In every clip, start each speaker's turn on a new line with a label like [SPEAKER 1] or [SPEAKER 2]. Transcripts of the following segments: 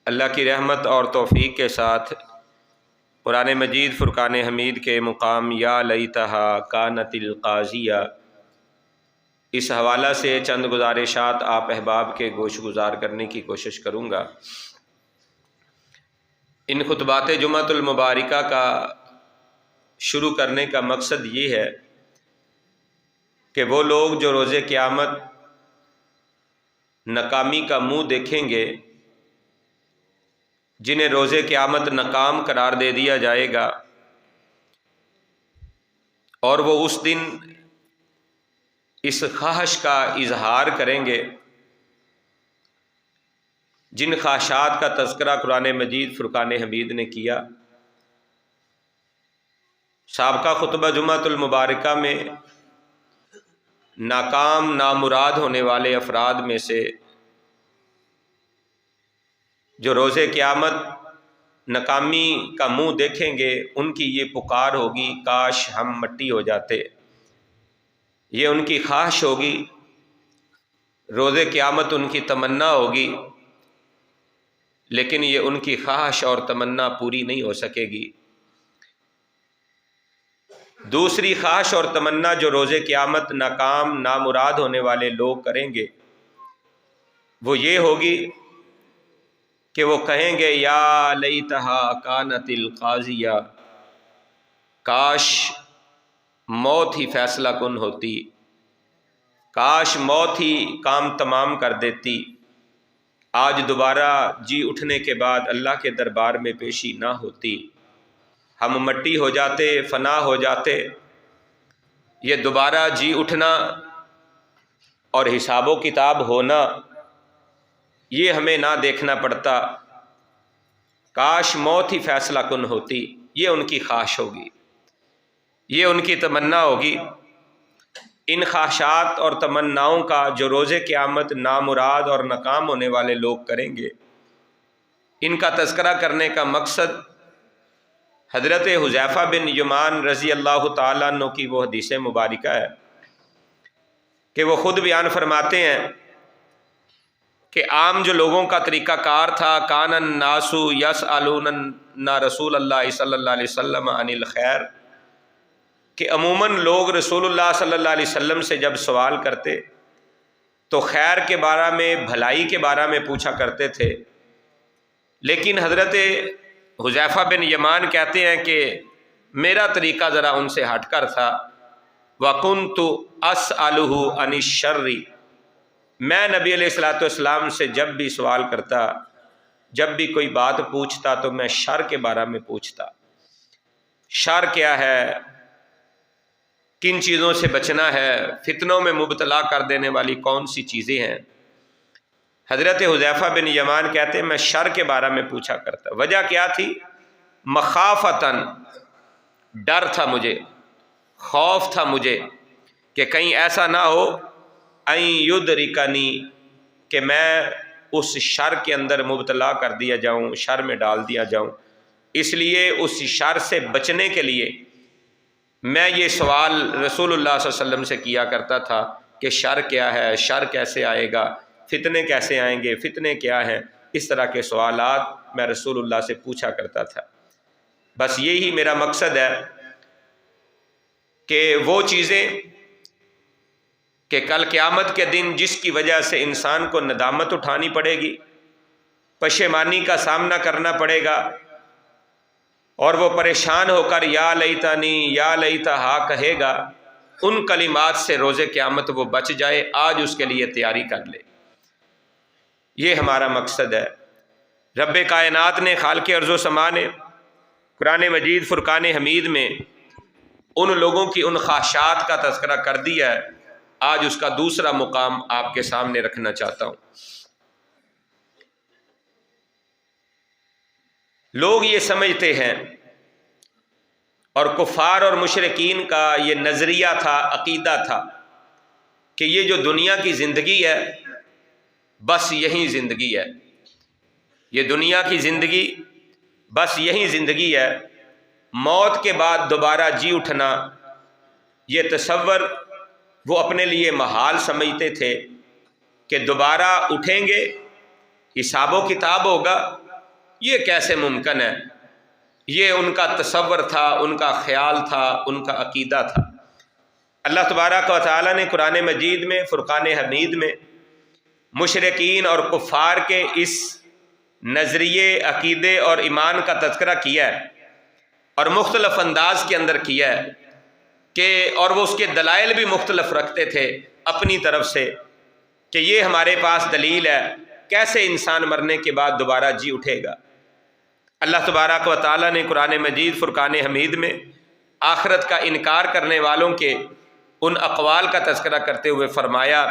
[SPEAKER 1] اللہ کی رحمت اور توفیق کے ساتھ قرآن مجید فرقان حمید کے مقام یا لیتہا کانت القاضیہ اس حوالہ سے چند گزارشات آپ احباب کے گوش گزار کرنے کی کوشش کروں گا۔ ان خطبات جمعۃ المبارکہ کا شروع کرنے کا مقصد یہ ہے کہ وہ لوگ جو روز قیامت ناکامی کا منہ دیکھیں گے، جنہیں روز قیامت ناکام قرار دے دیا جائے گا، اور وہ اس دن اس خواہش کا اظہار کریں گے جن خواہشات کا تذکرہ قرآن مجید فرقان حمید نے کیا۔ سابقہ خطبہ جمعۃ المبارکہ میں ناکام نامراد ہونے والے افراد میں سے جو روز قیامت ناکامی کا منہ دیکھیں گے، ان کی یہ پکار ہوگی، کاش ہم مٹی ہو جاتے۔ یہ ان کی خواہش ہوگی، روز قیامت ان کی تمنا ہوگی، لیکن یہ ان کی خواہش اور تمنا پوری نہیں ہو سکے گی۔ دوسری خواہش اور تمنا جو روز قیامت ناکام نامراد ہونے والے لوگ کریں گے، وہ یہ ہوگی کہ وہ کہیں گے یا لیتہا کانت القاضیہ، کاش موت ہی فیصلہ کن ہوتی، کاش موت ہی کام تمام کر دیتی، آج دوبارہ جی اٹھنے کے بعد اللہ کے دربار میں پیشی نہ ہوتی، ہم مٹی ہو جاتے، فنا ہو جاتے۔ یہ دوبارہ جی اٹھنا اور حساب و کتاب ہونا یہ ہمیں نہ دیکھنا پڑتا، کاش موت ہی فیصلہ کن ہوتی۔ یہ ان کی خواہش ہوگی، یہ ان کی تمنا ہوگی۔ ان خواہشات اور تمناؤں کا جو روز قیامت نامراد اور ناکام ہونے والے لوگ کریں گے، ان کا تذکرہ کرنے کا مقصد حضرت حذیفہ بن یمان رضی اللہ تعالیٰ عنہ کی وہ حدیث مبارکہ ہے کہ وہ خود بیان فرماتے ہیں کہ عام جو لوگوں کا طریقہ کار تھا، کان الناس یسألون رسول اللہ صلی اللہ علیہ وسلم عن الخیر، کہ عموماً لوگ رسول اللہ صلی اللہ علیہ وسلم سے جب سوال کرتے تو خیر کے بارے میں، بھلائی کے بارے میں پوچھا کرتے تھے، لیکن حضرت حذیفہ بن یمان کہتے ہیں کہ میرا طریقہ ذرا ان سے ہٹ کر تھا۔ وَكُنْتُ أَسْأَلُهُ عَنِ الشَّرِّ، میں نبی علیہ الصلوۃ والسلام سے جب بھی سوال کرتا، جب بھی کوئی بات پوچھتا تو میں شر کے بارے میں پوچھتا، شر کیا ہے، کن چیزوں سے بچنا ہے، فتنوں میں مبتلا کر دینے والی کون سی چیزیں ہیں۔ حضرت حذیفہ بن یمان کہتے ہیں میں شر کے بارے میں پوچھا کرتا۔ وجہ کیا تھی؟ مخافتاً، ڈر تھا مجھے، خوف تھا مجھے کہ کہیں ایسا نہ ہو ان یدرکنی، کہ میں اس شر کے اندر مبتلا کر دیا جاؤں، شر میں ڈال دیا جاؤں۔ اس لیے اس شر سے بچنے کے لیے میں یہ سوال رسول اللہ صلی اللہ علیہ وسلم سے کیا کرتا تھا کہ شر کیا ہے، شر کیسے آئے گا، فتنے کیسے آئیں گے، فتنے کیا ہیں۔ اس طرح کے سوالات میں رسول اللہ سے پوچھا کرتا تھا۔ بس یہی میرا مقصد ہے کہ وہ چیزیں کہ کل قیامت کے دن جس کی وجہ سے انسان کو ندامت اٹھانی پڑے گی، پشیمانی کا سامنا کرنا پڑے گا، اور وہ پریشان ہو کر یا لیتنی یا لیتہا کہے گا، ان کلمات سے روز قیامت وہ بچ جائے، آج اس کے لیے تیاری کر لے۔ یہ ہمارا مقصد ہے۔ رب کائنات نے، خالق ارض و سما نے قرآن مجید فرقان حمید میں ان لوگوں کی ان خواہشات کا تذکرہ کر دیا ہے۔ آج اس کا دوسرا مقام آپ کے سامنے رکھنا چاہتا ہوں۔ لوگ یہ سمجھتے ہیں، اور کفار اور مشرکین کا یہ نظریہ تھا، عقیدہ تھا، کہ یہ جو دنیا کی زندگی ہے بس یہی زندگی ہے، یہ دنیا کی زندگی بس یہی زندگی ہے، موت کے بعد دوبارہ جی اٹھنا یہ تصور وہ اپنے لیے محال سمجھتے تھے کہ دوبارہ اٹھیں گے، حساب و کتاب ہوگا، یہ کیسے ممکن ہے؟ یہ ان کا تصور تھا، ان کا خیال تھا، ان کا عقیدہ تھا۔ اللہ تبارک و تعالیٰ نے قرآن مجید میں فرقان حمید میں مشرکین اور کفار کے اس نظریے، عقیدے اور ایمان کا تذکرہ کیا ہے، اور مختلف انداز کے اندر کیا ہے کہ اور وہ اس کے دلائل بھی مختلف رکھتے تھے اپنی طرف سے کہ یہ ہمارے پاس دلیل ہے کیسے انسان مرنے کے بعد دوبارہ جی اٹھے گا۔ اللہ تبارک و تعالیٰ نے قرآن مجید فرقان حمید میں آخرت کا انکار کرنے والوں کے ان اقوال کا تذکرہ کرتے ہوئے فرمایا،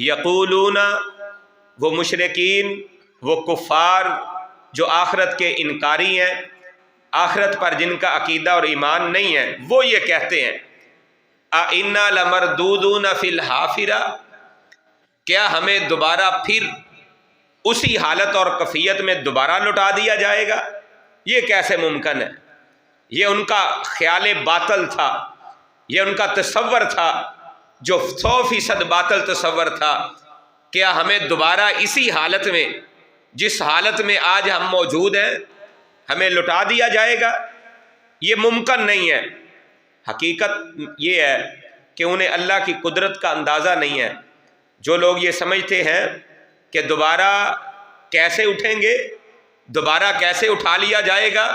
[SPEAKER 1] یقولون، وہ مشرکین، وہ کفار جو آخرت کے انکاری ہیں، آخرت پر جن کا عقیدہ اور ایمان نہیں ہے، وہ یہ کہتے ہیں اِنَّا لَمَرْدُودُونَ فِي الْحَافِرَةِ، کیا ہمیں دوبارہ پھر اسی حالت اور کیفیت میں دوبارہ لوٹا دیا جائے گا؟ یہ کیسے ممکن ہے؟ یہ ان کا خیال باطل تھا، یہ ان کا تصور تھا جو 100% باطل تصور تھا۔ کیا ہمیں دوبارہ اسی حالت میں، جس حالت میں آج ہم موجود ہیں، ہمیں لٹا دیا جائے گا؟ یہ ممکن نہیں ہے۔ حقیقت یہ ہے کہ انہیں اللہ کی قدرت کا اندازہ نہیں ہے۔ جو لوگ یہ سمجھتے ہیں کہ دوبارہ کیسے اٹھیں گے، دوبارہ کیسے اٹھا لیا جائے گا،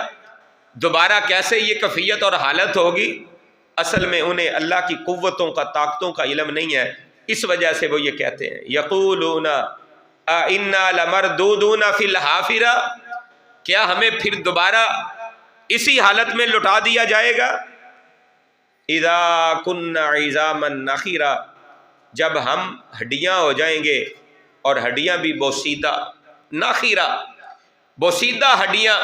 [SPEAKER 1] دوبارہ کیسے یہ کیفیت اور حالت ہوگی، اصل میں انہیں اللہ کی قوتوں کا، طاقتوں کا علم نہیں ہے۔ اس وجہ سے وہ یہ کہتے ہیں یقولون اِنَّا لَمَرْدُودُونَ فِي الْحَافِرَةِ، کیا ہمیں پھر دوبارہ اسی حالت میں لٹا دیا جائے گا؟ اِذَا كُنَّا عِظَامًا نَخِرًا، جب ہم ہڈیاں ہو جائیں گے، اور ہڈیاں بھی بوسیدہ، ناخیرہ، بوسیدہ ہڈیاں،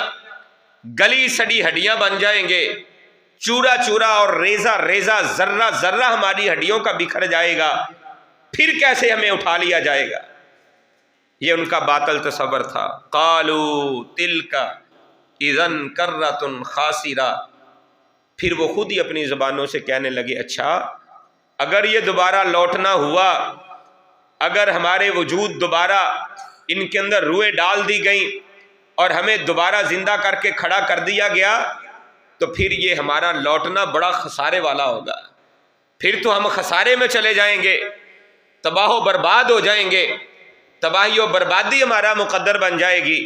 [SPEAKER 1] گلی سڑی ہڈیاں بن جائیں گے، چورا چورا اور ریزہ ریزہ، ذرہ ذرہ ہماری ہڈیوں کا بکھر جائے گا، پھر کیسے ہمیں اٹھا لیا جائے گا؟ یہ ان کا باطل تصور تھا۔ قالوا تلک اذن کرۃ خاسرہ، پھر وہ خود ہی اپنی زبانوں سے کہنے لگے، اچھا اگر یہ دوبارہ لوٹنا ہوا، اگر ہمارے وجود دوبارہ ان کے اندر روحیں ڈال دی گئیں اور ہمیں دوبارہ زندہ کر کے کھڑا کر دیا گیا، تو پھر یہ ہمارا لوٹنا بڑا خسارے والا ہوگا، پھر تو ہم خسارے میں چلے جائیں گے، تباہ و برباد ہو جائیں گے، تباہی و بربادی ہمارا مقدر بن جائے گی۔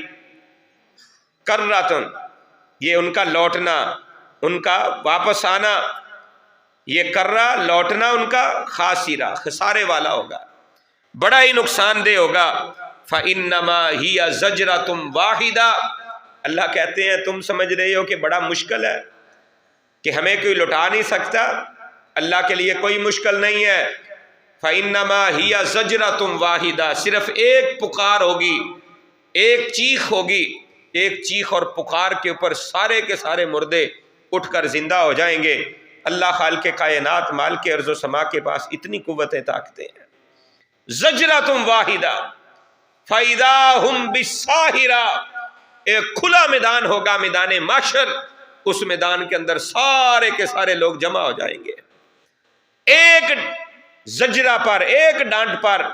[SPEAKER 1] کرۃن، یہ ان کا لوٹنا، ان کا واپس آنا، یہ کرہ لوٹنا ان کا خاسرہ، خسارے والا ہوگا، بڑا ہی نقصان دہ ہوگا۔ فَإِنَّمَا هِيَ زَجْرَةٌ وَاحِدَةٌ، اللہ کہتے ہیں تم سمجھ رہے ہو کہ بڑا مشکل ہے کہ ہمیں کوئی لٹا نہیں سکتا، اللہ کے لیے کوئی مشکل نہیں ہے۔ فَإِنَّمَا هِيَ زَجْرَةٌ وَاحِدَةٌ، صرف ایک پکار ہوگی، ایک چیخ ہوگی، ایک چیخ اور پکار کے اوپر سارے کے سارے مردے اٹھ کر زندہ ہو جائیں گے۔ اللہ خالق کائنات، مالک ارض و سما کے پاس اتنی قوتیں طاقتیں ہیں۔ زجرۃ واحدہ فَإِذَا هُمْ بِالسَّاهِرَةِ، ایک کھلا میدان ہوگا، میدان محشر، اس میدان کے اندر سارے کے سارے لوگ جمع ہو جائیں گے، ایک زجرہ پر، ایک ڈانٹ پر،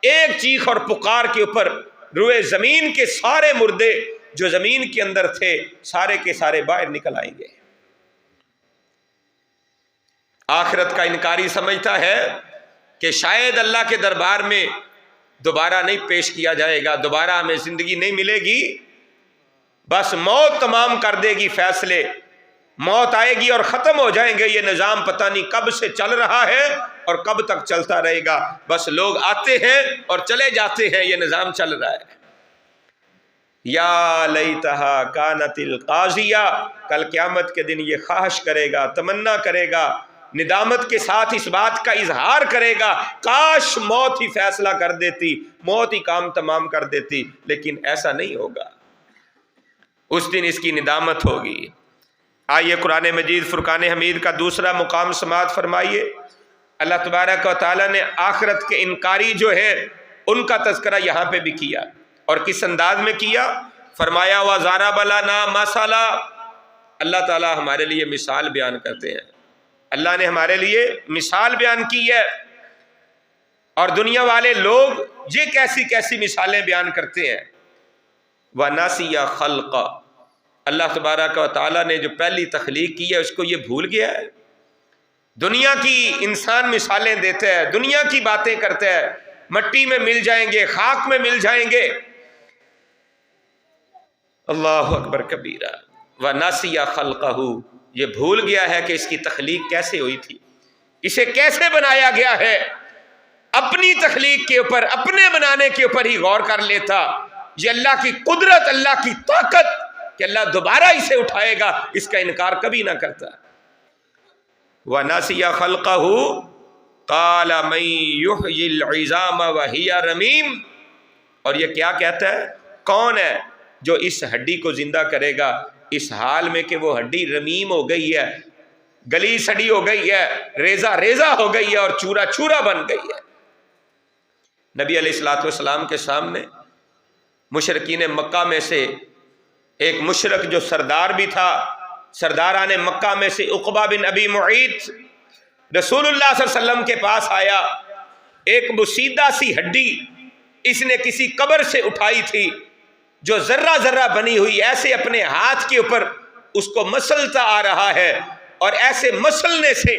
[SPEAKER 1] ایک چیخ اور پکار کے اوپر روئے زمین کے سارے مردے جو زمین کے اندر تھے سارے کے سارے باہر نکل آئیں گے۔ آخرت کا انکاری سمجھتا ہے کہ شاید اللہ کے دربار میں دوبارہ نہیں پیش کیا جائے گا، دوبارہ ہمیں زندگی نہیں ملے گی، بس موت تمام کر دے گی فیصلے، موت آئے گی اور ختم ہو جائیں گے، یہ نظام پتہ نہیں کب سے چل رہا ہے اور کب تک چلتا رہے گا، بس لوگ آتے ہیں اور چلے جاتے ہیں، یہ نظام چل رہا ہے۔ یا لیتہا کانت القاضیہ، کل قیامت کے دن یہ خواہش کرے گا، تمنا کرے گا، ندامت کے ساتھ اس بات کا اظہار کرے گا، کاش موت ہی فیصلہ کر دیتی، موت ہی کام تمام کر دیتی، لیکن ایسا نہیں ہوگا، اس دن اس کی ندامت ہوگی۔ آئیے قرآن مجید فرقان حمید کا دوسرا مقام سماعت فرمائیے۔ اللہ تبارک و تعالیٰ نے آخرت کے انکاری جو ہیں ان کا تذکرہ یہاں پہ بھی کیا، اور کس انداز میں کیا؟ فرمایا وَضَرَبَ لَنَا مَثَلًا، اللہ تعالیٰ ہمارے لیے مثال بیان کرتے ہیں، اللہ نے ہمارے لیے مثال بیان کی ہے، اور دنیا والے لوگ یہ کیسی کیسی مثالیں بیان کرتے ہیں۔ ونسی خلق، اللہ تبارک و تعالیٰ نے جو پہلی تخلیق کی ہے اس کو یہ بھول گیا ہے۔ دنیا کی انسان مثالیں دیتے ہیں، دنیا کی باتیں کرتے ہیں، مٹی میں مل جائیں گے، خاک میں مل جائیں گے۔ اللہ اکبر کبیرہ۔ ونسی خلقہ، یہ بھول گیا ہے کہ اس کی تخلیق کیسے ہوئی تھی، اسے کیسے بنایا گیا ہے۔ اپنی تخلیق کے اوپر، اپنے بنانے کے اوپر ہی غور کر لیتا۔ یہ اللہ کی قدرت، اللہ کی طاقت کہ اللہ دوبارہ اسے اٹھائے گا، اس کا انکار کبھی نہ کرتا۔ وَنَسِيَ خَلْقَهُ قَالَ مَن يُحْيِي الْعِظَامَ وَهِيَ رَمِيمٌ، اور یہ کیا کہتا ہے، کون ہے جو اس ہڈی کو زندہ کرے گا اس حال میں کہ وہ ہڈی رمیم ہو گئی ہے، گلی سڑی ہو گئی ہے، ریزہ ریزہ ہو گئی ہے اور چورا چورا بن گئی ہے۔ نبی علیہ الصلوۃ والسلام کے سامنے مشرکین مکہ میں سے ایک مشرک جو سردار بھی تھا، سرداران مکہ میں سے عقبہ بن ابی معیط، رسول اللہ صلی اللہ علیہ وسلم کے پاس آیا۔ ایک بسیدہ سی ہڈی اس نے کسی قبر سے اٹھائی تھی جو ذرہ ذرہ بنی ہوئی، ایسے اپنے ہاتھ کے اوپر اس کو مسلتا آ رہا ہے، اور ایسے مسلنے سے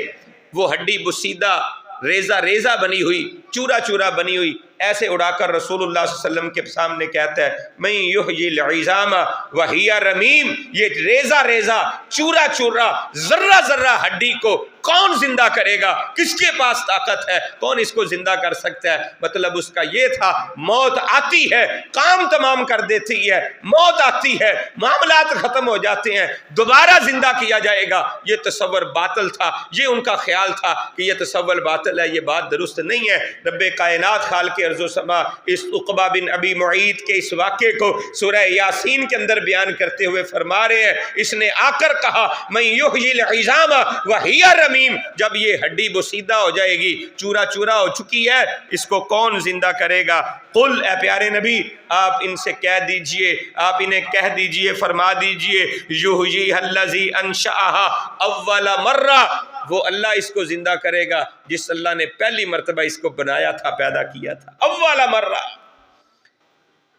[SPEAKER 1] وہ ہڈی بسیدہ ریزہ ریزہ بنی ہوئی، چورا چورا بنی ہوئی، ایسے اڑا کر رسول اللہ صلی اللہ علیہ وسلم کے سامنے کہتا ہے من یحیی العظام وہی رمیم، یہ ریزہ ریزہ چورا چورا ذرہ ذرہ ہڈی کو کون زندہ کرے گا، کس کے پاس طاقت ہے، کون اس کو زندہ کر سکتا ہے۔ مطلب اس کا یہ تھا موت آتی ہے کام تمام کر دیتی ہے، موت آتی ہے معاملات ختم ہو جاتے ہیں، دوبارہ زندہ کیا جائے گا، یہ تصور باطل تھا، یہ ان کا خیال تھا کہ یہ تصور باطل ہے، یہ بات درست نہیں ہے۔ رب کائنات خالق ارض و سما اس عقبہ بن ابی معیط کے اس واقعے کو سورہ یاسین کے اندر بیان کرتے ہوئے فرما رہے ہیں، اس نے آ کر کہا من یحیی العظام وہی رمیم، جب یہ ہڈی بسیدہ ہو جائے گی، چورا چورا ہو چکی ہے، اس کو کون زندہ کرے گا۔ قل، اے پیارے نبی آپ ان سے کہہ دیجئے، آپ انہیں کہہ دیجئے، فرما دیجئے یحییھا الذی انشأھا اول مرہ، وہ اللہ اس کو زندہ کرے گا جس اللہ نے پہلی مرتبہ اس کو بنایا تھا، پیدا کیا تھا۔ اول مرہ،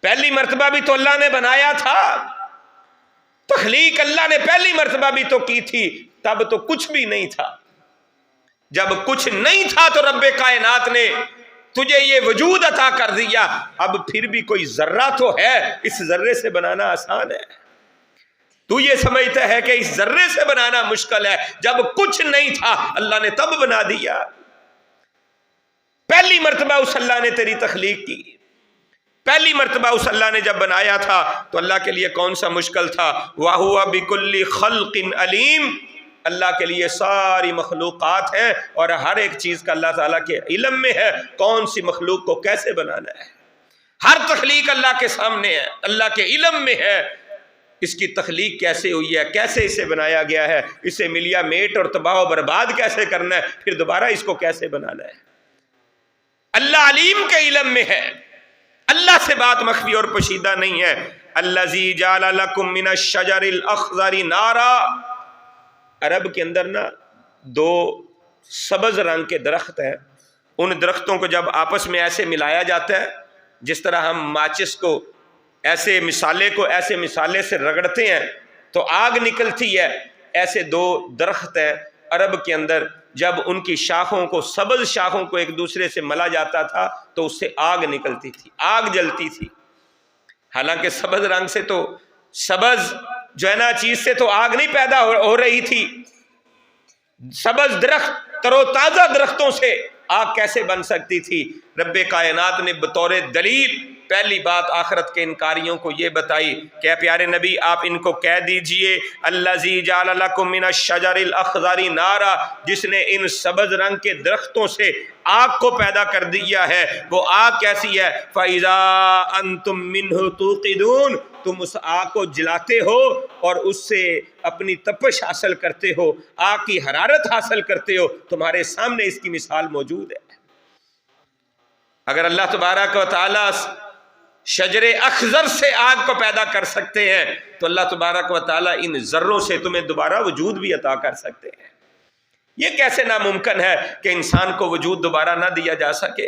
[SPEAKER 1] پہلی مرتبہ بھی تو اللہ نے بنایا تھا، تخلیق اللہ نے پہلی مرتبہ بھی تو کی تھی، تب تو کچھ بھی نہیں تھا۔ جب کچھ نہیں تھا تو رب کائنات نے تجھے یہ وجود عطا کر دیا، اب پھر بھی کوئی ذرہ تو ہے، اس ذرے سے بنانا آسان ہے۔ تو یہ سمجھتا ہے کہ اس ذرے سے بنانا مشکل ہے، جب کچھ نہیں تھا اللہ نے تب بنا دیا۔ پہلی مرتبہ اس اللہ نے تیری تخلیق کی، پہلی مرتبہ اس اللہ نے جب بنایا تھا تو اللہ کے لیے کون سا مشکل تھا۔ وَهُوَ بِكُلِّ خَلْقٍ عَلِيمٌ، اللہ کے لیے ساری مخلوقات ہیں اور ہر ایک چیز کا اللہ تعالیٰ کے علم میں ہے، کون سی مخلوق کو کیسے بنانا ہے۔ ہر تخلیق اللہ کے سامنے ہے، اللہ کے علم میں ہے، اس کی تخلیق کیسے ہوئی ہے، کیسے اسے بنایا گیا ہے، اسے ملیا میٹ اور تباہ و برباد کیسے کرنا ہے، پھر دوبارہ اس کو کیسے بنانا ہے۔ اللہ علیم کے علم میں ہے، اللہ سے بات مخفی اور پوشیدہ نہیں ہے۔ الذی جعل لکم من الشجر الاخضر نارا، عرب کے اندر نا دو سبز رنگ کے درخت ہیں، ان درختوں کو جب آپس میں ایسے ملایا جاتا ہے، جس طرح ہم ماچس کو ایسے مسالے کو ایسے مسالے سے رگڑتے ہیں تو آگ نکلتی ہے، ایسے دو درخت ہیں عرب کے اندر، جب ان کی شاخوں کو، سبز شاخوں کو ایک دوسرے سے ملا جاتا تھا تو اس سے آگ نکلتی تھی، آگ جلتی تھی۔ حالانکہ سبز رنگ سے تو، سبز جو ہے نا چیز سے تو آگ نہیں پیدا ہو رہی تھی، سبز درخت، تر و تازہ درختوں سے آگ کیسے بن سکتی تھی۔ رب کائنات نے بطور دلیل پہلی بات آخرت کے انکاریوں کو یہ بتائی کہ اے پیارے نبی آپ ان کو کہہ دیجئے الذی جعل لکم من الشجر الاخضر نارا، جس نے ان سبز رنگ کے درختوں سے آگ کو پیدا کر دیا ہے۔ وہ آگ کیسی ہے؟ فَإِذَا أَنْتُم مِّنْهُ تُوقِدُونَ، تم اس آگ کو جلاتے ہو اور اس سے اپنی تپش حاصل کرتے ہو، آگ کی حرارت حاصل کرتے ہو، تمہارے سامنے اس کی مثال موجود ہے۔ اگر اللہ تبارک و تعالیٰ شجر اخضر سے آگ کو پیدا کر سکتے ہیں تو اللہ تبارک و تعالیٰ ان ذروں سے تمہیں دوبارہ وجود بھی عطا کر سکتے ہیں۔ یہ کیسے ناممکن ہے کہ انسان کو وجود دوبارہ نہ دیا جا سکے؟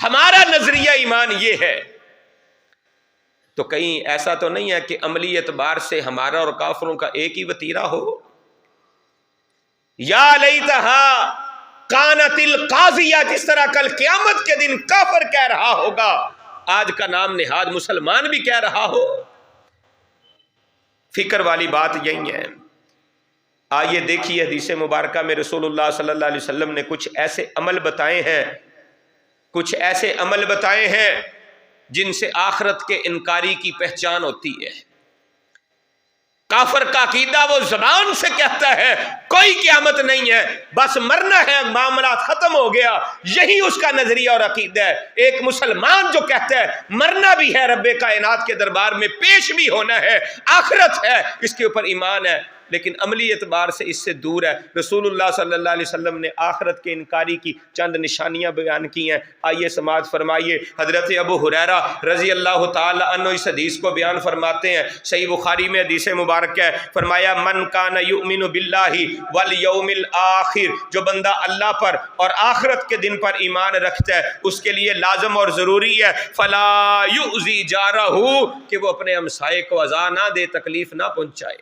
[SPEAKER 1] ہمارا نظریہ ایمان یہ ہے۔ تو کہیں ایسا تو نہیں ہے کہ عملی اعتبار سے ہمارا اور کافروں کا ایک ہی وتیرہ ہو؟ یا لیتہا کانت القاضیہ، جس طرح کل قیامت کے دن کافر کہہ رہا ہوگا، آج کا نام نہاد مسلمان بھی کہہ رہا ہو۔ فکر والی بات یہی ہے۔ آئیے دیکھیے حدیث مبارکہ میں رسول اللہ صلی اللہ علیہ وسلم نے کچھ ایسے عمل بتائے ہیں، کچھ ایسے عمل بتائے ہیں جن سے آخرت کے انکاری کی پہچان ہوتی ہے۔ کافر کا عقیدہ وہ زبان سے کہتا ہے کوئی قیامت نہیں ہے، بس مرنا ہے، معاملات ختم ہو گیا، یہی اس کا نظریہ اور عقیدہ ہے۔ ایک مسلمان جو کہتا ہے مرنا بھی ہے، رب کائنات کے دربار میں پیش بھی ہونا ہے، آخرت ہے، اس کے اوپر ایمان ہے، لیکن عملی اعتبار سے اس سے دور ہے۔ رسول اللہ صلی اللہ علیہ وسلم نے آخرت کے انکاری کی چند نشانیاں بیان کی ہیں، آئیے سماعت فرمائیے۔ حضرت ابو ہریرہ رضی اللہ تعالی عنہ اس حدیث کو بیان فرماتے ہیں، صحیح بخاری میں حدیث مبارک ہے، فرمایا من کان یؤمن باللہ والیوم الآخر، جو بندہ اللہ پر اور آخرت کے دن پر ایمان رکھتا ہے اس کے لیے لازم اور ضروری ہے فلا یؤذی جارہ، کہ وہ اپنے ہمسائے کو اذا نہ دے، تکلیف نہ پہنچائے۔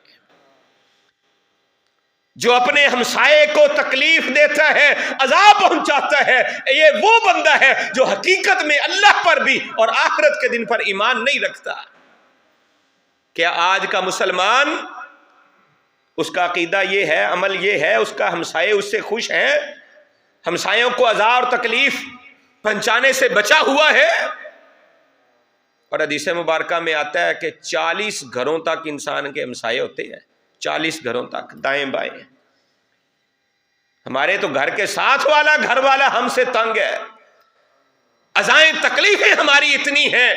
[SPEAKER 1] جو اپنے ہمسائے کو تکلیف دیتا ہے، عذاب پہنچاتا ہے، یہ وہ بندہ ہے جو حقیقت میں اللہ پر بھی اور آخرت کے دن پر ایمان نہیں رکھتا۔ کیا آج کا مسلمان، اس کا عقیدہ یہ ہے، عمل یہ ہے، اس کا ہمسائے اس سے خوش ہیں، ہمسایوں کو عذاب اور تکلیف پہنچانے سے بچا ہوا ہے؟ اور حدیث مبارکہ میں آتا ہے کہ 40 گھروں تک انسان کے ہمسائے ہوتے ہیں، 40 گھروں تک، دائیں بائیں۔ ہمارے تو گھر کے ساتھ والا گھر والا ہم سے تنگ ہے، عزائیں تکلیفیں ہماری اتنی ہیں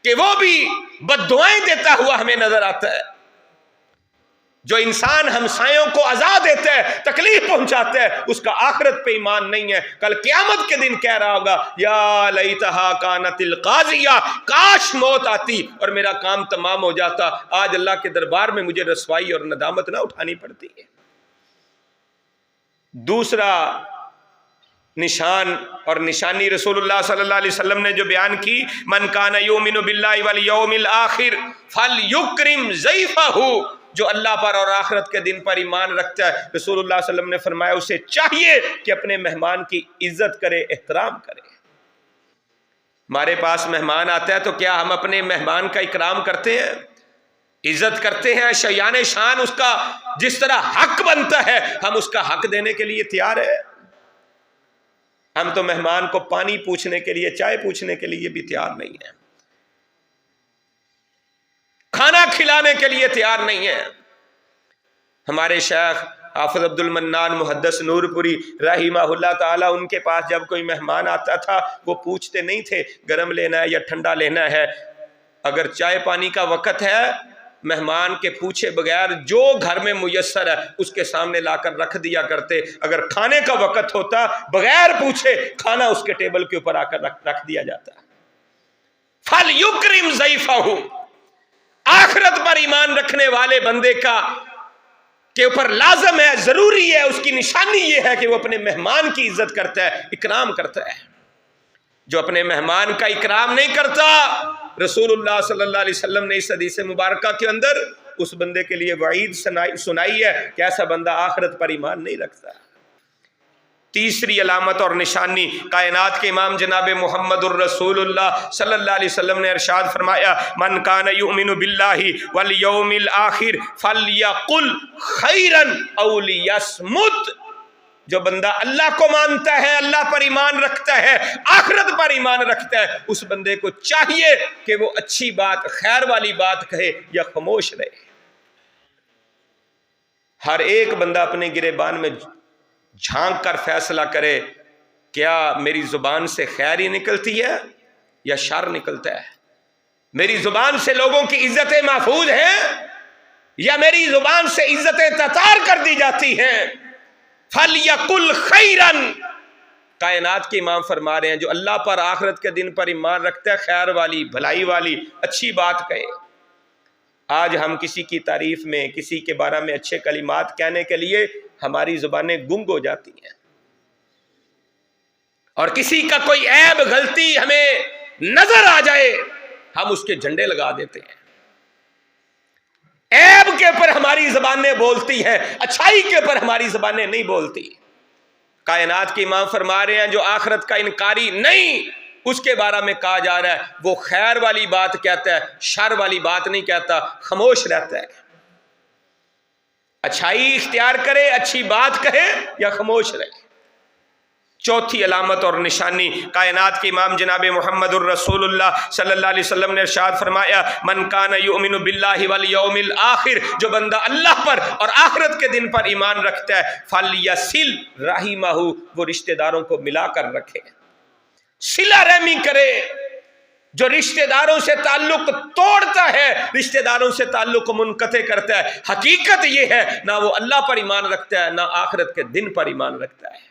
[SPEAKER 1] کہ وہ بھی بد دعائیں دیتا ہوا ہمیں نظر آتا ہے۔ جو انسان ہمسایوں کو عزا دیتا ہے، تکلیف پہنچاتا ہے، اس کا آخرت پہ ایمان نہیں ہے، کل قیامت کے دن کہہ رہا ہوگا یا لیتہا کانت القاضیہ، کاش موت آتی اور میرا کام تمام ہو جاتا، آج اللہ کے دربار میں مجھے رسوائی اور ندامت نہ اٹھانی پڑتی ہے۔ دوسرا نشان اور نشانی رسول اللہ صلی اللہ علیہ وسلم نے جو بیان کی، من کان یؤمن باللہ والیوم الآخر فلیکرم ضیفہ، جو اللہ پر اور آخرت کے دن پر ایمان رکھتا ہے، رسول اللہ صلی اللہ علیہ وسلم نے فرمایا اسے چاہیے کہ اپنے مہمان کی عزت کرے، احترام کرے۔ ہمارے پاس مہمان آتا ہے تو کیا ہم اپنے مہمان کا اکرام کرتے ہیں، عزت کرتے ہیں، شیان شان اس کا جس طرح حق بنتا ہے ہم اس کا حق دینے کے لیے تیار ہے؟ ہم تو مہمان کو پانی پوچھنے کے لیے، چائے پوچھنے کے لیے بھی تیار نہیں ہیں، کھانا کھلانے کے لیے تیار نہیں ہیں۔ ہمارے شیخ حافظ عبد المنان محدث نور پوری رحمہ اللہ تعالی، ان کے پاس جب کوئی مہمان آتا تھا وہ پوچھتے نہیں تھے گرم لینا ہے یا ٹھنڈا لینا ہے، اگر چائے پانی کا وقت ہے مہمان کے پوچھے بغیر جو گھر میں میسر ہے اس کے سامنے لا کر رکھ دیا کرتے، اگر کھانے کا وقت ہوتا بغیر پوچھے کھانا اس کے ٹیبل کے اوپر آ کر رکھ دیا جاتا۔ فَلْيُكْرِمْ ضَيْفَهُ، آخرت پر ایمان رکھنے والے بندے کا کے اوپر لازم ہے، ضروری ہے، اس کی نشانی یہ ہے کہ وہ اپنے مہمان کی عزت کرتا ہے، اکرام کرتا ہے۔ جو اپنے مہمان کا اکرام نہیں کرتا، رسول اللہ صلی اللہ علیہ وسلم نے اس حدیث مبارکہ کے اندر اس بندے کے لیے وعید سنائی ہے کہ ایسا بندہ آخرت پر ایمان نہیں رکھتا۔ تیسری علامت اور نشانی، کائنات کے امام جناب محمد الرسول اللہ صلی اللہ علیہ وسلم نے ارشاد فرمایا، من کان یؤمن باللہ والیوم الآخر فلیقل خیرا او لیصمت، جو بندہ اللہ کو مانتا ہے، اللہ پر ایمان رکھتا ہے، آخرت پر ایمان رکھتا ہے، اس بندے کو چاہیے کہ وہ اچھی بات، خیر والی بات کہے یا خاموش رہے۔ ہر ایک بندہ اپنے گریبان میں جھانک کر فیصلہ کرے، کیا میری زبان سے خیر ہی نکلتی ہے یا شر نکلتا ہے؟ میری زبان سے لوگوں کی عزتیں محفوظ ہیں یا میری زبان سے عزتیں تتار کر دی جاتی ہیں؟ فَلْيَقُلْ خَيْرًا، کائنات کے امام فرما رہے ہیں جو اللہ پر آخرت کے دن پر ایمان رکھتا ہے خیر والی، بھلائی والی، اچھی بات کہے۔ آج ہم کسی کی تعریف میں، کسی کے بارے میں اچھے کلمات کہنے کے لیے ہماری زبانیں گنگ ہو جاتی ہیں۔ اور کسی کا کوئی عیب غلطی ہمیں نظر آ جائے ہم اس کے جھنڈے لگا دیتے ہیں. عیب کے اوپر ہماری زبانیں بولتی ہیں, اچھائی کے اوپر ہماری زبانیں نہیں بولتی. کائنات کے امام فرما رہے ہیں جو آخرت کا انکاری نہیں, اس کے بارے میں کہا جا رہا ہے وہ خیر والی بات کہتا ہے, شر والی بات نہیں کہتا, خاموش رہتا ہے. اچھائی اختیار کرے, اچھی بات کہے یا خاموش رہے. چوتھی علامت اور نشانی کائنات کے امام جناب محمد الرسول اللہ صلی اللہ علیہ وسلم نے ارشاد فرمایا من کان یؤمن باللہ والیوم الآخر, جو بندہ اللہ پر اور آخرت کے دن پر ایمان رکھتا ہے, فلیصل رحمہ, وہ رشتہ داروں کو ملا کر رکھے, صلہ رحمی کرے. جو رشتہ داروں سے تعلق توڑتا ہے, رشتہ داروں سے تعلق منقطع کرتا ہے, حقیقت یہ ہے نہ وہ اللہ پر ایمان رکھتا ہے نہ آخرت کے دن پر ایمان رکھتا ہے.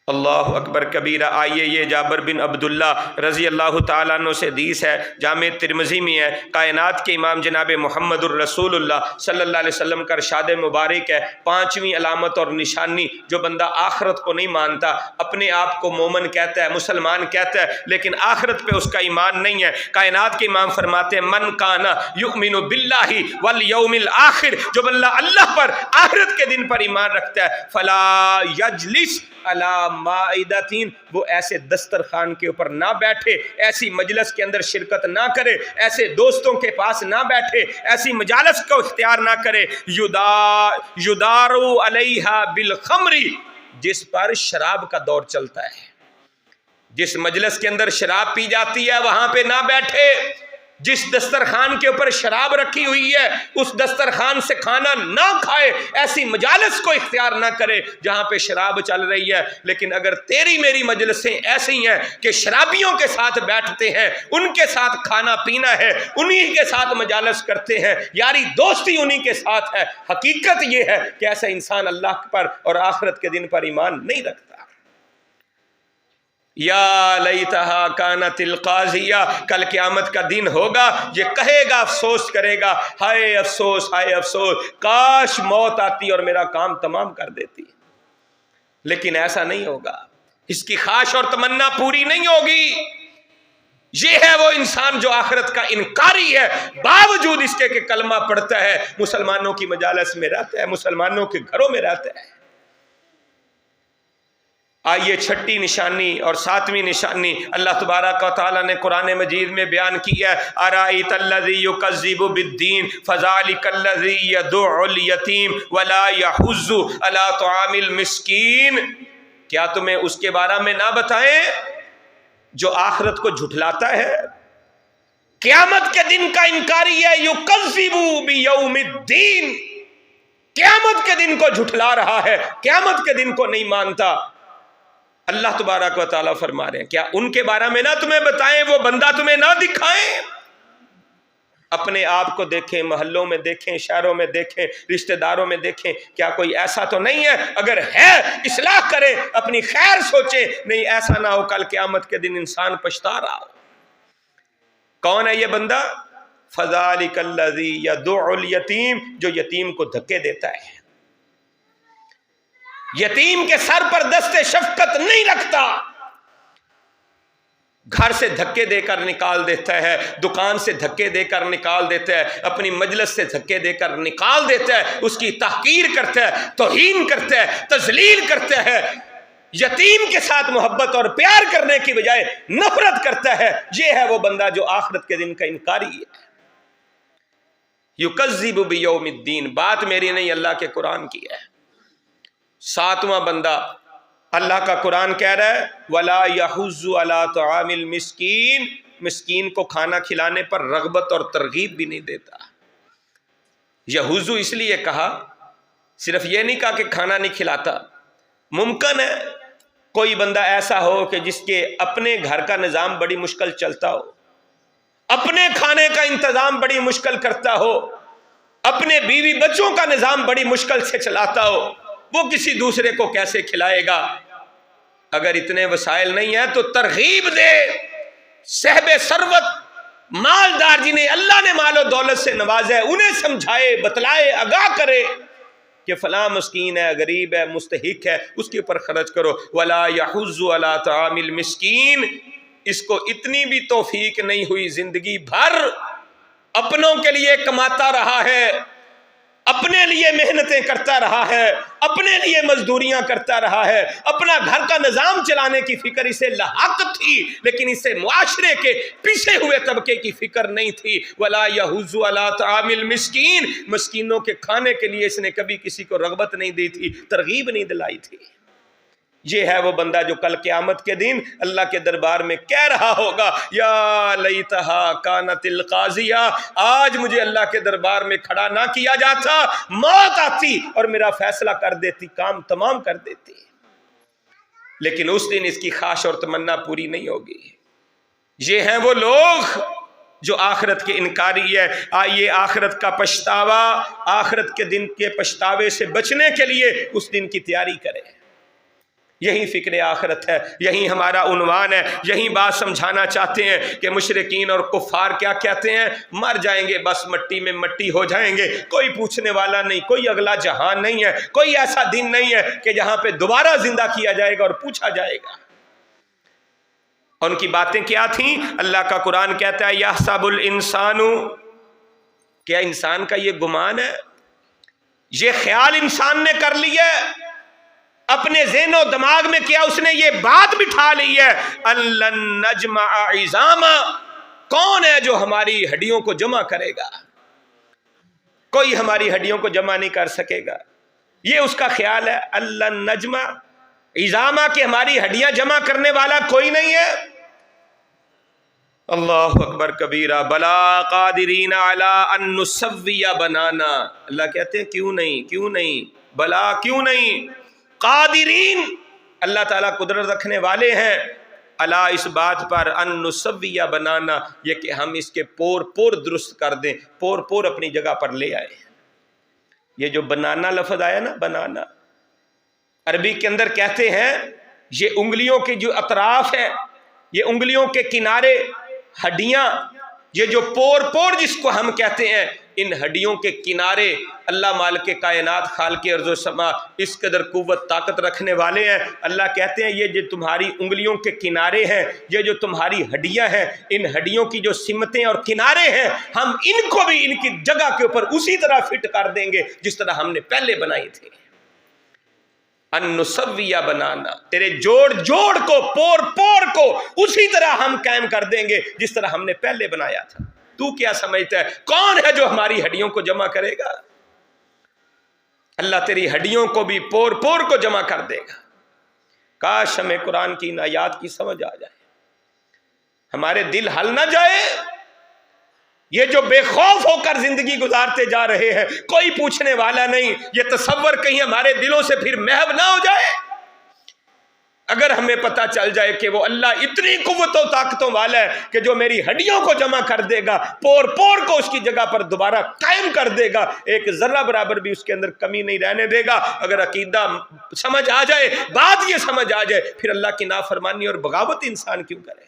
[SPEAKER 1] اللہ اکبر کبیرہ. آئیے یہ جابر بن عبداللہ رضی اللہ تعالیٰ عنہ سے حدیث ہے, جامع ترمذی میں ہے. کائنات کے امام جناب محمد الرسول اللہ صلی اللہ علیہ وسلم کا ارشاد مبارک ہے, پانچویں علامت اور نشانی جو بندہ آخرت کو نہیں مانتا, اپنے آپ کو مومن کہتا ہے, مسلمان کہتا ہے, لیکن آخرت پہ اس کا ایمان نہیں ہے. کائنات کے امام فرماتے ہیں من کانا یؤمن باللہ والیوم الآخر, جو بندہ اللہ پر آخرت کے دن پر ایمان رکھتا ہے, فلا یجلس علی مائدتین, وہ ایسے دسترخوان کے اوپر نہ بیٹھے, ایسی مجلس کے اندر شرکت نہ کرے, ایسے دوستوں کے پاس نہ بیٹھے, ایسی مجالس کو اختیار نہ کرے. یدارو علیہا بالخمر, جس پر شراب کا دور چلتا ہے, جس مجلس کے اندر شراب پی جاتی ہے وہاں پہ نہ بیٹھے. جس دسترخوان کے اوپر شراب رکھی ہوئی ہے اس دسترخوان سے کھانا نہ کھائے, ایسی مجالس کو اختیار نہ کرے جہاں پہ شراب چل رہی ہے. لیکن اگر تیری میری مجلسیں ایسی ہیں کہ شرابیوں کے ساتھ بیٹھتے ہیں, ان کے ساتھ کھانا پینا ہے, انہی کے ساتھ مجالس کرتے ہیں, یاری دوستی انہی کے ساتھ ہے, حقیقت یہ ہے کہ ایسا انسان اللہ پر اور آخرت کے دن پر ایمان نہیں رکھتا. یا لیتہا کانت القاضیہ, کل قیامت کا دن ہوگا, یہ کہے گا, افسوس کرے گا, ہائے افسوس ہائے افسوس, کاش موت آتی اور میرا کام تمام کر دیتی. لیکن ایسا نہیں ہوگا, اس کی خواہش اور تمنا پوری نہیں ہوگی. یہ ہے وہ انسان جو آخرت کا انکاری ہے, باوجود اس کے کہ کلمہ پڑھتا ہے, مسلمانوں کی مجالس میں رہتا ہے, مسلمانوں کے گھروں میں رہتا ہے. آئیے چھٹی نشانی اور ساتویں نشانی اللہ تبارک و تعالیٰ نے قرآن مجید میں بیان کی ہے. ارائیت الذی یکذب بالدین فذلک الذی یدع الیتیم ولا یحض علی طعام المسکین, کیا تمہیں اس کے بارے میں نہ بتائیں جو آخرت کو جھٹلاتا ہے, قیامت کے دن کا انکاری ہے. یکذب بیوم الدین, قیامت کے دن کو جھٹلا رہا ہے, قیامت کے دن کو نہیں مانتا. اللہ تبارک و تعالیٰ فرما رہے ہیں کیا ان کے بارے میں نہ تمہیں بتائیں, وہ بندہ تمہیں نہ دکھائیں. اپنے آپ کو دیکھیں, محلوں میں دیکھیں, شہروں میں دیکھیں, رشتہ داروں میں دیکھیں, کیا کوئی ایسا تو نہیں ہے؟ اگر ہے اصلاح کریں, اپنی خیر سوچیں, نہیں ایسا نہ ہو کل قیامت کے دن انسان پچھتا رہا ہو. کون ہے یہ بندہ؟ فذلک الذی یدع الیتیم, جو یتیم کو دھکے دیتا ہے, یتیم کے سر پر دست شفقت نہیں رکھتا, گھر سے دھکے دے کر نکال دیتا ہے, دکان سے دھکے دے کر نکال دیتا ہے, اپنی مجلس سے دھکے دے کر نکال دیتا ہے, اس کی تحقیر کرتا ہے, توہین کرتا ہے, تذلیل کرتا ہے, یتیم کے ساتھ محبت اور پیار کرنے کی بجائے نفرت کرتا ہے. یہ ہے وہ بندہ جو آخرت کے دن کا انکاری ہے. یکذب بیوم الدین, بات میری نہیں اللہ کے قرآن کی ہے. ساتواں بندہ اللہ کا قرآن کہہ رہا ہے ولا یحض علی طعام المسکین, مسکین کو کھانا کھلانے پر رغبت اور ترغیب بھی نہیں دیتا. یحض اس لیے کہا, صرف یہ نہیں کہا کہ کھانا نہیں کھلاتا. ممکن ہے کوئی بندہ ایسا ہو کہ جس کے اپنے گھر کا نظام بڑی مشکل چلتا ہو, اپنے کھانے کا انتظام بڑی مشکل کرتا ہو, اپنے بیوی بچوں کا نظام بڑی مشکل سے چلاتا ہو, وہ کسی دوسرے کو کیسے کھلائے گا؟ اگر اتنے وسائل نہیں ہیں تو ترغیب دے. صاحب ثروت مالدار جنہیں اللہ نے مال و دولت سے نوازا ہے انہیں سمجھائے, بتلائے, آگاہ کرے. کہ فلاں مسکین ہے، غریب ہے، مستحق ہے، اس کے اوپر خرچ کرو۔ ولا یحض علی طعام المسکین، اس کو اتنی بھی توفیق نہیں ہوئی، زندگی بھر اپنوں کے لیے کماتا رہا ہے، اپنے لیے محنتیں کرتا رہا ہے، اپنے لیے مزدوریاں کرتا رہا ہے، اپنا گھر کا نظام چلانے کی فکر اسے لاحق تھی، لیکن اسے معاشرے کے پیچھے ہوئے طبقے کی فکر نہیں تھی۔ ولا یحض علی طعام المسکین، مسکینوں کے کھانے کے لیے اس نے کبھی کسی کو رغبت نہیں دی تھی، ترغیب نہیں دلائی تھی۔ یہ ہے وہ بندہ جو کل قیامت کے دن اللہ کے دربار میں کہہ رہا ہوگا، یا لیتہا کانت القاضیہ، آج مجھے اللہ کے دربار میں کھڑا نہ کیا جاتا، موت آتی اور میرا فیصلہ کر دیتی، کام تمام کر دیتی۔ لیکن اس دن اس کی خواہش اور تمنا پوری نہیں ہوگی۔ یہ ہیں وہ لوگ جو آخرت کے انکاری ہے۔ آئیے آخرت کا پچھتاوا، آخرت کے دن کے پچھتاوے سے بچنے کے لیے اس دن کی تیاری کریں۔ یہی فکر آخرت ہے، یہی ہمارا عنوان ہے، یہی بات سمجھانا چاہتے ہیں کہ مشرکین اور کفار کیا کہتے ہیں، مر جائیں گے بس مٹی میں مٹی ہو جائیں گے، کوئی پوچھنے والا نہیں، کوئی اگلا جہان نہیں ہے، کوئی ایسا دن نہیں ہے کہ جہاں پہ دوبارہ زندہ کیا جائے گا اور پوچھا جائے گا۔ ان کی باتیں کیا تھیں؟ اللہ کا قرآن کہتا ہے یحسب الانسان، کیا انسان کا یہ گمان ہے، یہ خیال انسان نے کر لیا ہے، اپنے ذہن و دماغ میں کیا اس نے یہ بات بٹھا لی ہے، لن نجمع عظاما، کون ہے جو ہماری ہڈیوں کو جمع کرے گا؟ کوئی ہماری ہڈیوں کو جمع نہیں کر سکے گا، یہ اس کا خیال ہے۔ لن نجمع عظاما، کہ ہماری ہڈیاں جمع کرنے والا کوئی نہیں ہے۔ اللہ اکبر کبیرہ، بلا قادرین علی ان نسوی بنانا، اللہ کہتے ہیں کیوں نہیں، بلا کیوں نہیں، قادرین، اللہ تعالیٰ قدرت رکھنے والے ہیں، اللہ اس بات پر ان نسوی بنانا، یہ کہ ہم اس کے پور درست کر دیں، پور اپنی جگہ پر لے آئے۔ یہ جو بنانا لفظ آیا نا، بنانا عربی کے اندر کہتے ہیں یہ انگلیوں کے جو اطراف ہیں، یہ انگلیوں کے کنارے، ہڈیاں، یہ جو پور جس کو ہم کہتے ہیں، ان ہڈیوں کے کنارے اللہ مالک کائنات خالق ارض و سما اس قدر قوت طاقت رکھنے والے ہیں۔ اللہ کہتے ہیں یہ جو تمہاری انگلیوں کے کنارے ہیں، یہ جو تمہاری ہڈیاں ہیں، ان ہڈیوں کی جو سمتیں اور کنارے ہیں، ہم ان کو بھی ان کی جگہ کے اوپر اسی طرح فٹ کر دیں گے جس طرح ہم نے پہلے بنائی تھی۔ ان نسویہ بنانا، تیرے جوڑ کو، پور کو اسی طرح ہم قائم کر دیں گے جس طرح ہم نے پہلے بنایا تھا۔ تو کیا سمجھتا ہے کون ہے جو ہماری ہڈیوں کو جمع کرے گا؟ اللہ تیری ہڈیوں کو بھی پور کو جمع کر دے گا۔ کاش ہمیں قرآن کی ان آیات کی سمجھ آ جائے، ہمارے دل ہل نہ جائے۔ یہ جو بے خوف ہو کر زندگی گزارتے جا رہے ہیں، کوئی پوچھنے والا نہیں، یہ تصور کہیں ہمارے دلوں سے پھر محو نہ ہو جائے۔ اگر ہمیں پتہ چل جائے کہ وہ اللہ اتنی قوت و طاقتوں والا ہے کہ جو میری ہڈیوں کو جمع کر دے گا، پور کو اس کی جگہ پر دوبارہ قائم کر دے گا، ایک ذرہ برابر بھی اس کے اندر کمی نہیں رہنے دے گا۔ اگر عقیدہ سمجھ آ جائے، بات یہ سمجھ آ جائے، پھر اللہ کی نافرمانی اور بغاوت انسان کیوں کرے؟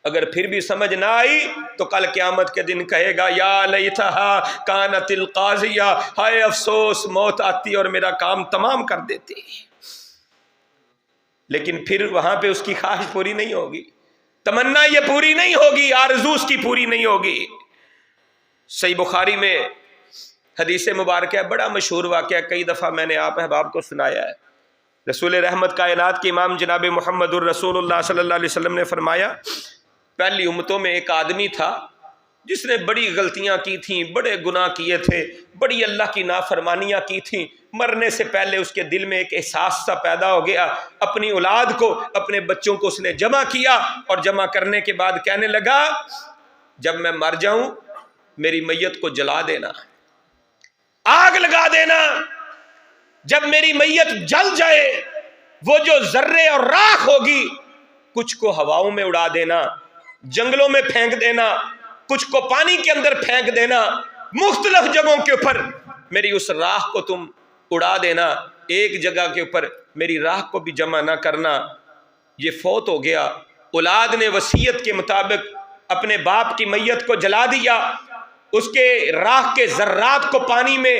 [SPEAKER 1] اگر پھر بھی سمجھ نہ آئی تو کل قیامت کے دن کہے گا یا لیتہا کانت القاضیہ، ہائے افسوس موت آتی اور میرا کام تمام کر دیتی۔ لیکن پھر وہاں پہ اس کی خواہش پوری نہیں ہوگی، تمنا یہ پوری نہیں ہوگی، آرزو اس کی پوری نہیں ہوگی۔ صحیح بخاری میں حدیث مبارکہ بڑا مشہور واقعہ، کئی دفعہ میں نے آپ احباب کو سنایا ہے۔ رسول رحمت کائنات کے امام جناب محمد الرسول اللہ صلی اللہ علیہ وسلم نے فرمایا، پہلی امتوں میں ایک آدمی تھا جس نے بڑی غلطیاں کی تھیں، بڑے گناہ کیے تھے، بڑی اللہ کی نافرمانیاں کی تھیں۔ مرنے سے پہلے اس کے دل میں ایک احساس سا پیدا ہو گیا، اپنی اولاد کو، اپنے بچوں کو اس نے جمع کیا، اور جمع کرنے کے بعد کہنے لگا جب میں مر جاؤں میری میت کو جلا دینا، آگ لگا دینا، جب میری میت جل جائے وہ جو ذرے اور راکھ ہوگی کچھ کو ہواؤں میں اڑا دینا، جنگلوں میں پھینک دینا، کچھ کو پانی کے اندر پھینک دینا، مختلف جگہوں کے اوپر میری اس راکھ کو تم اڑا دینا، ایک جگہ کے اوپر میری راکھ کو بھی جمع نہ کرنا۔ یہ فوت ہو گیا، اولاد نے وصیت کے مطابق اپنے باپ کی میت کو جلا دیا، اس کے راکھ کے ذرات کو پانی میں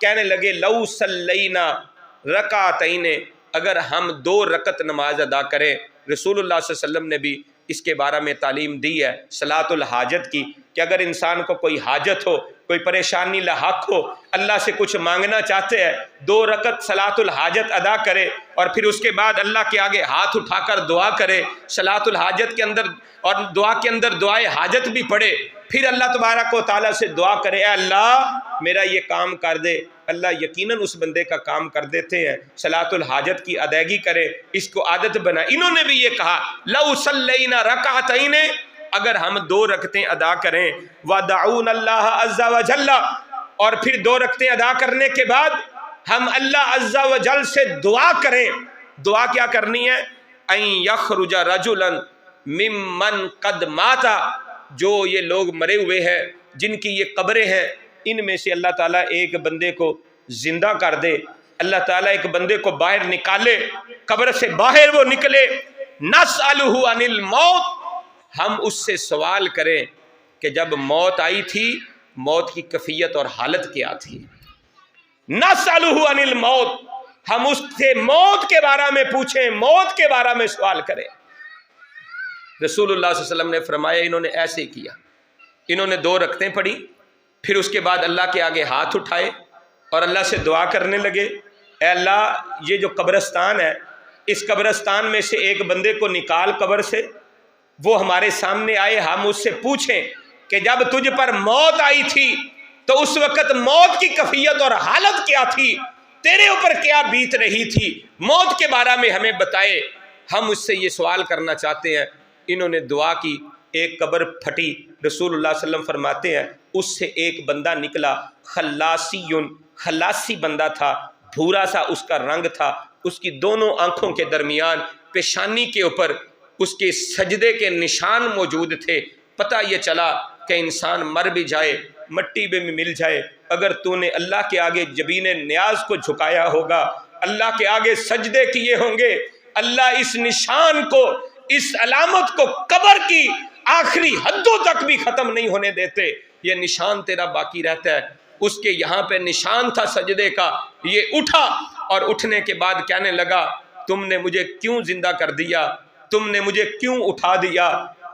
[SPEAKER 1] کہنے لگے لو صلینا رکعتین، اگر ہم 2 رکعت نماز ادا کریں. رسول اللہ صلی اللہ علیہ وسلم نے بھی اس کے بارے میں تعلیم دی ہے صلاۃ الحاجت کی، کہ اگر انسان کو کوئی حاجت ہو، کوئی پریشانی لاحق ہو، اللہ سے کچھ مانگنا چاہتے ہیں، 2 رکعت صلاۃ الحاجت ادا کرے اور پھر اس کے بعد اللہ کے آگے ہاتھ اٹھا کر دعا کرے. صلاۃ الحاجت کے اندر اور دعا کے اندر دعائے حاجت بھی پڑھے، پھر اللہ تبارک و تعالیٰ سے دعا کرے اے اللہ میرا یہ کام کر دے. اللہ یقیناً اس بندے کا کام کر دیتے ہیں. صلاۃ الحاجت کی ادائیگی کرے، اس کو عادت بنا. انہوں نے بھی یہ کہا لو صلینا رکعتین، اگر ہم 2 رکعتیں ادا کریں، ودعون اللہ عز وجل، اور پھر 2 رکعتیں ادا کرنے کے بعد ہم اللہ عز وجل سے دعا کریں. دعا کیا کرنی ہے؟ ان یخرج رجلا ممن قد مات، جو یہ لوگ مرے ہوئے ہیں جن کی یہ قبریں ہیں، ان میں سے اللہ تعالیٰ ایک بندے کو زندہ کر دے. اللہ تعالیٰ ایک بندے کو باہر نکالے، قبر سے باہر وہ نکلے. نسألہ عن الموت، ہم اس سے سوال کریں کہ جب موت آئی تھی موت کی کیفیت اور حالت کیا تھی. نسألہ عن الموت، ہم اس سے موت کے بارے میں پوچھیں، موت کے بارے میں سوال کریں. رسول اللہ صلی اللہ علیہ وسلم نے فرمایا انہوں نے ایسے کیا. انہوں نے 2 رکعتیں پڑھی، پھر اس کے بعد اللہ کے آگے ہاتھ اٹھائے اور اللہ سے دعا کرنے لگے اے اللہ یہ جو قبرستان ہے، اس قبرستان میں سے ایک بندے کو نکال قبر سے، وہ ہمارے سامنے آئے، ہم اس سے پوچھیں کہ جب تجھ پر موت آئی تھی تو اس وقت موت کی کیفیت اور حالت کیا تھی، تیرے اوپر کیا بیت رہی تھی، موت کے بارے میں ہمیں بتائے. ہم اس سے یہ سوال کرنا چاہتے ہیں. انہوں نے دعا کی، ایک قبر پھٹی. رسول اللہ صلی اللہ علیہ وسلم فرماتے ہیں اس سے ایک بندہ نکلا، خلاسی بندہ تھا، بھورا سا اس کا رنگ تھا، اس کی دونوں آنکھوں کے درمیان پیشانی کے اوپر اس کے سجدے کے نشان موجود تھے. پتہ یہ چلا کہ انسان مر بھی جائے، مٹی میں بھی مل جائے، اگر تو نے اللہ کے آگے جبین نیاز کو جھکایا ہوگا، اللہ کے آگے سجدے کیے ہوں گے، اللہ اس نشان کو، اس علامت کو قبر کی آخری حدوں تک بھی ختم نہیں ہونے دیتے. یہ نشان تیرا باقی رہتا ہے. اس کے یہاں پہ نشان تھا سجدے کا. یہ اٹھا اور اٹھنے کے بعد کہنے لگا تم نے مجھے کیوں زندہ کر دیا، تم نے مجھے کیوں اٹھا دیا،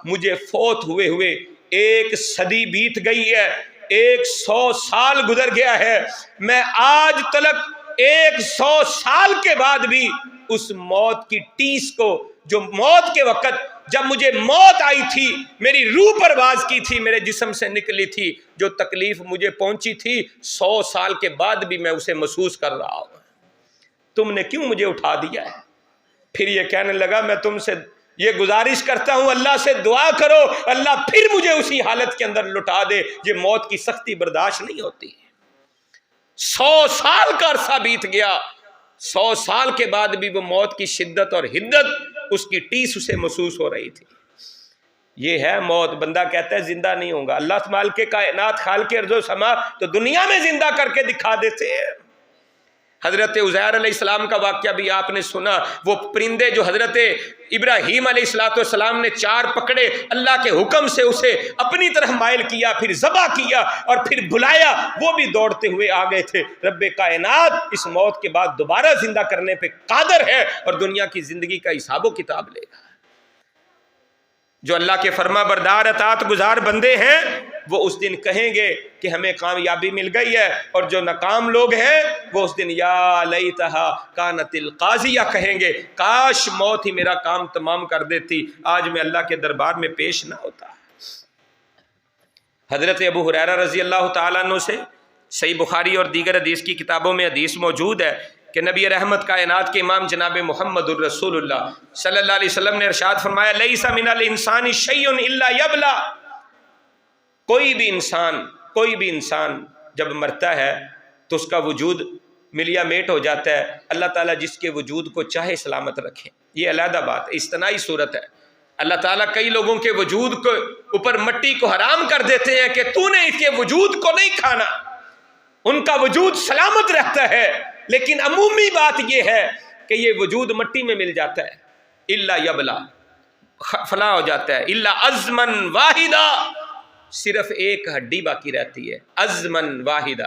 [SPEAKER 1] مجھے فوت ہوئے 1 صدی بیت گئی ہے، 100 سال گزر گیا ہے، میں آج تلک 100 سال کے بعد بھی اس موت کی ٹیس کو، جو موت کے وقت جب مجھے موت آئی تھی، میری روح پرواز کی تھی، میرے جسم سے نکلی تھی، جو تکلیف مجھے پہنچی تھی 100 سال کے بعد بھی میں اسے محسوس کر رہا ہوں. تم نے کیوں مجھے اٹھا دیا ہے؟ پھر یہ کہنے لگا میں تم سے یہ گزارش کرتا ہوں اللہ سے دعا کرو اللہ پھر مجھے اسی حالت کے اندر لٹا دے. یہ موت کی سختی برداشت نہیں ہوتی. 100 سال کا عرصہ بیت گیا، 100 سال کے بعد بھی وہ موت کی شدت اور حدت، اس کی ٹیس اسے محسوس ہو رہی تھی. یہ ہے موت. بندہ کہتا ہے زندہ نہیں ہوں گا، اللہ مالک کائنات خالق ارض و سما تو دنیا میں زندہ کر کے دکھا دیتے ہیں. حضرت عزیر علیہ السلام کا واقعہ بھی آپ نے سنا. وہ پرندے جو حضرت ابراہیم علیہ السلام نے 4 پکڑے، اللہ کے حکم سے اسے اپنی طرف مائل کیا، پھر ذبح کیا اور پھر بلایا، وہ بھی دوڑتے ہوئے آ گئے تھے. رب کائنات اس موت کے بعد دوبارہ زندہ کرنے پہ قادر ہے اور دنیا کی زندگی کا حساب و کتاب لے گا. جو اللہ کے فرما بردار اطاعت گزار بندے ہیں وہ اس دن کہیں گے کہ ہمیں کامیابی مل گئی ہے، اور جو ناکام لوگ ہیں وہ اس دن یا لیتہا کانت القاضیہ کہیں گے کاش موت ہی میرا کام تمام کر دیتی، آج میں اللہ کے دربار میں پیش نہ ہوتا. حضرت ابو ہریرہ رضی اللہ تعالیٰ عنہ سے صحیح بخاری اور دیگر حدیث کی کتابوں میں حدیث موجود ہے کہ نبی رحمت کائنات کے امام جناب محمد الرسول اللہ صلی اللہ علیہ وسلم نے ارشاد فرمایا لیس من الانسان شیء الا یبلا. کوئی بھی انسان جب مرتا ہے تو اس کا وجود ملیا میٹ ہو جاتا ہے. اللہ تعالیٰ جس کے وجود کو چاہے سلامت رکھے، یہ علیحدہ بات ہے، استثنائی صورت ہے. اللہ تعالیٰ کئی لوگوں کے وجود کو اوپر مٹی کو حرام کر دیتے ہیں کہ تو نے اس کے وجود کو نہیں کھانا، ان کا وجود سلامت رہتا ہے. لیکن عمومی بات یہ ہے کہ یہ وجود مٹی میں مل جاتا ہے. الا یبلا، فنا ہو جاتا ہے. الا عظمن واحدہ، صرف ایک ہڈی باقی رہتی ہے. عظمن واحدہ،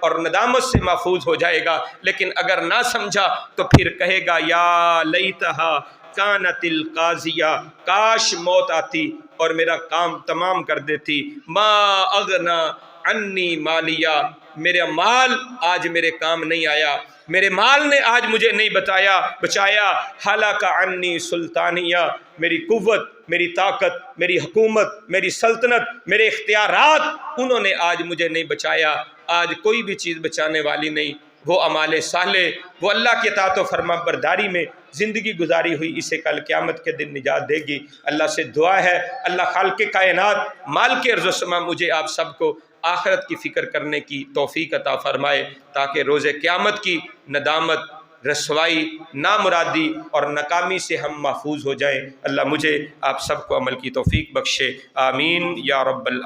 [SPEAKER 1] اور ندامت سے محفوظ ہو جائے گا۔ لیکن اگر نہ سمجھا تو پھر کہے گا یا لیتہا کانت القاضیہ، کاش موت آتی اور میرا کام تمام کر دیتی، ما اغنا عنی مالیہ، میرا مال آج میرے کام نہیں آیا، میرے مال نے آج مجھے نہیں بچایا، ہلاک عنی سلطانیہ، میری قوت، میری طاقت، میری حکومت، میری سلطنت، میرے اختیارات، انہوں نے آج مجھے نہیں بچایا۔ آج کوئی بھی چیز بچانے والی نہیں، وہ اعمال صالح، وہ اللہ کی اطاعت و فرما برداری میں زندگی گزاری ہوئی، اسے کل قیامت کے دن نجات دے گی۔ اللہ سے دعا ہے اللہ خالق کائنات مالک ارض و سما مجھے آپ سب کو آخرت کی فکر کرنے کی توفیق عطا فرمائے، تاکہ روز قیامت کی ندامت، رسوائی، نامرادی اور ناکامی سے ہم محفوظ ہو جائیں۔ اللہ مجھے آپ سب کو عمل کی توفیق بخشے، آمین یا رب العالمین۔